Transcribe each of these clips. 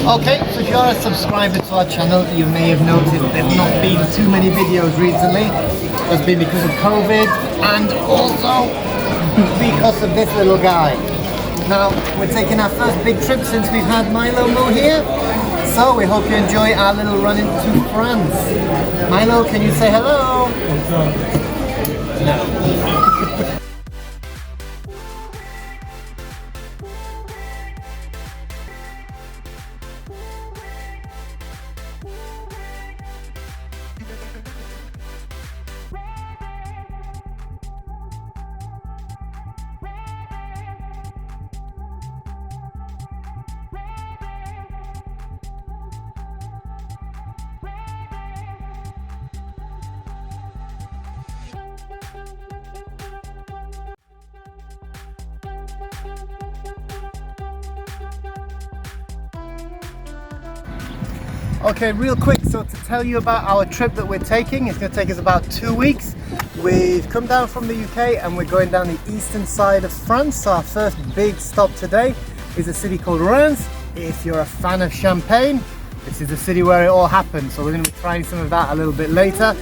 Okay, so if you're a subscriber to our channel, you may have noticed there's not been too many videos recently. It's been because of COVID and also because of this little guy. Now, we're taking our first big trip since we've had Milo here. So we hope you enjoy our little run into France. Milo, can you say hello? No. Okay, real quick, so to tell you about our trip that we're taking, it's going to take us about 2 weeks. We've come down from the UK and we're going down the eastern side of France. So our first big stop today is a city called Reims. If you're a fan of champagne, this is the city where it all happened. So we're going to be trying some of that a little bit later.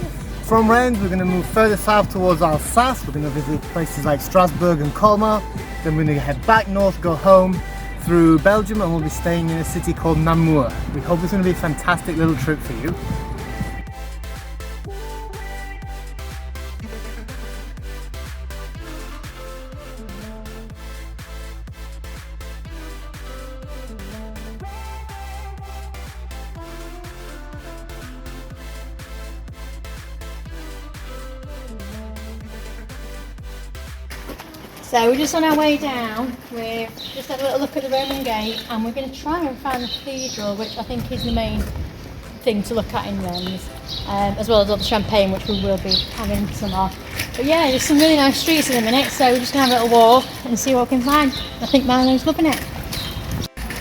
From Reims, we're going to move further south towards Alsace. We're going to visit places like Strasbourg and Colmar. Then we're going to head back north, go home through Belgium, and we'll be staying in a city called Namur. We hope it's going to be a fantastic little trip for you. So we're just on our way down. We've just had a little look at the Roman gate and we're going to try and find the cathedral, which I think is the main thing to look at in Reims, as well as all the champagne, which we will be having some of. But yeah, there's some really nice streets in a minute, so we're just going to have a little walk and see what we can find. I think Milo's loving it.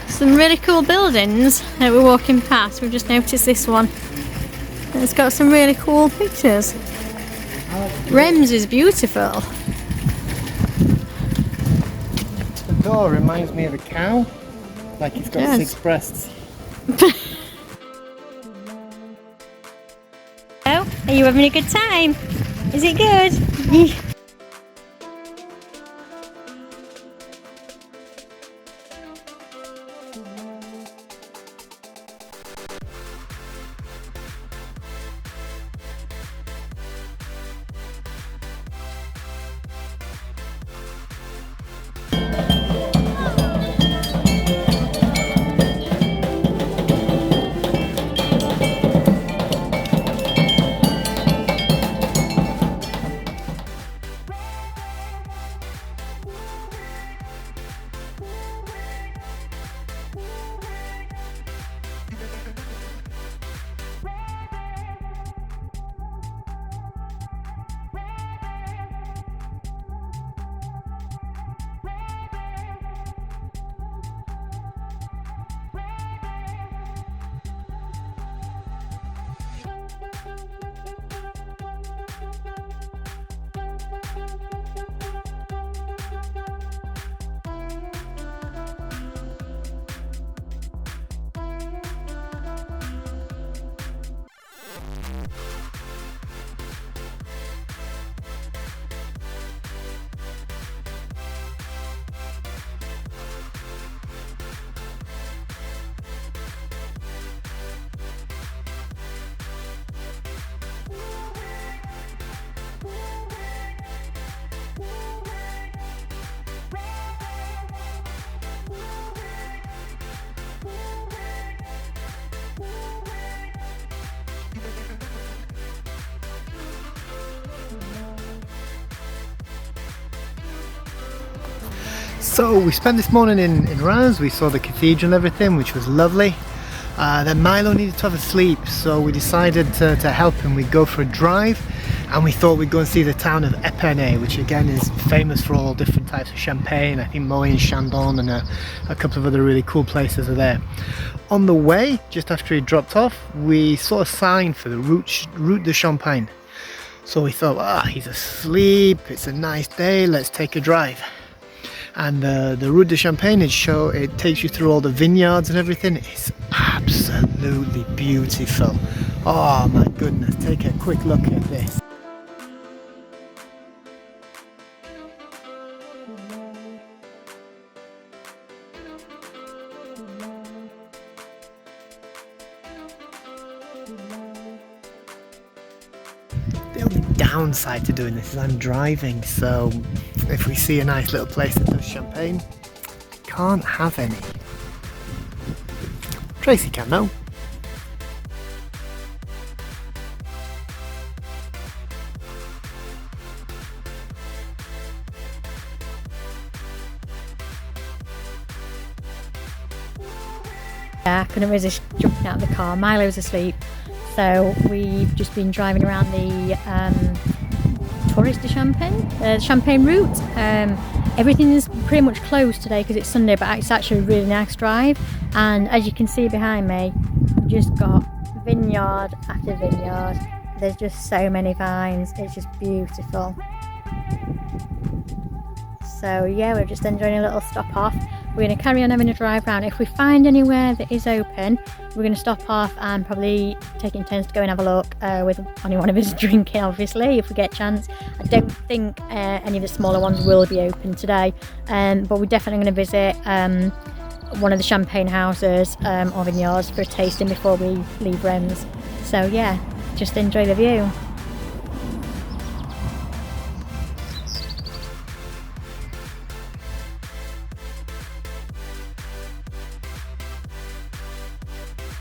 Some really cool buildings that we're walking past. We've just noticed this one. It's got some really cool pictures. Reims is beautiful. The door reminds me of a cow, like it's got 6 breasts. Oh, are you having a good time? Is it good? So we spent this morning in Reims. We saw the cathedral and everything, which was lovely. Then Milo needed to have a sleep, so we decided to help him. We'd go for a drive, and we thought we'd go and see the town of Epernay, which again is famous for all different types of champagne. I think Moët and Chandon and a couple of other really cool places are there. On the way, just after he dropped off, we saw a sign for the Route de Champagne. So we thought, he's asleep, it's a nice day, let's take a drive. And the Route de Champagne, it takes you through all the vineyards and everything. It's absolutely beautiful. Oh my goodness, take a quick look at this. The only downside to doing this is I'm driving, so if we see a nice little place that does champagne, can't have any. Tracy can though. I couldn't resist jumping out of the car. Milo was asleep, so we've just been driving around the tourist de Champagne route. Everything is pretty much closed today because it's Sunday, but it's actually a really nice drive. And as you can see behind me, we've just got vineyard after vineyard. There's just so many vines. It's just beautiful. So yeah, we're just enjoying a little stop off. We're going to carry on having a drive around. If we find anywhere that is open, we're going to stop off and probably take it in turns to go and have a look with only one of us drinking, obviously, if we get a chance. I don't think any of the smaller ones will be open today, but we're definitely going to visit one of the champagne houses or vineyards for a tasting before we leave Reims. So yeah, just enjoy the view.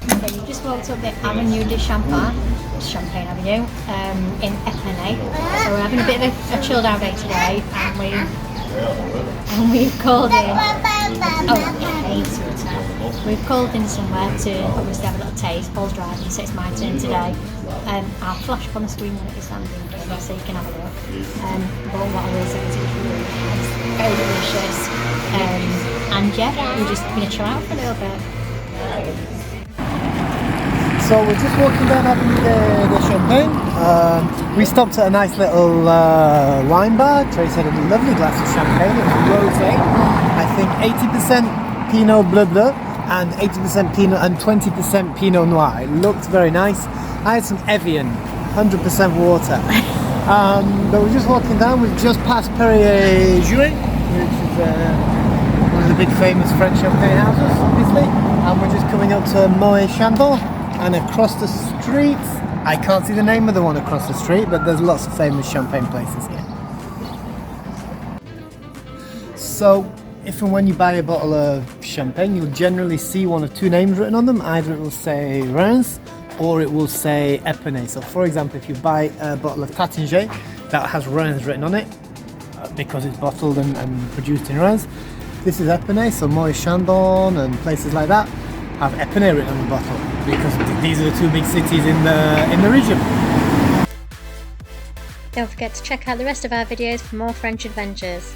So you just walked up the Avenue de Champagne Avenue in Epernay. So we're having a bit of a chilled out day today, and we've called in. We've called in somewhere to obviously have a little taste. Paul's driving, so it's my turn today. I'll flash up on the screen what it is I'm drinking, so you can have a look. But what I will say is it's really nice, very delicious, and yeah, we're just going to chill out for a little bit. So we're just walking down Avenue de Champagne. We stopped at a nice little wine bar. Trace had a lovely glass of champagne. It was rosé. I think 80% Pinot Bleu Bleu and 80% Pinot and 20% Pinot Noir. It looked very nice. I had some Evian, 100% water. But we're just walking down. We've just passed Perrier-Jouët, which is one of the big famous French champagne houses, obviously. And we're just coming up to Moët Chandon. And across the street, I can't see the name of the one across the street, but there's lots of famous champagne places here. So, if and when you buy a bottle of champagne, you'll generally see one of two names written on them. Either it will say Reims or it will say Epernay. So, for example, if you buy a bottle of Taittinger that has Reims written on it, because it's bottled and produced in Reims, this is Epernay. So, Moët Chandon and places like that have Epernay written on the bottle because these are the two big cities in the region. Don't forget to check out the rest of our videos for more French adventures.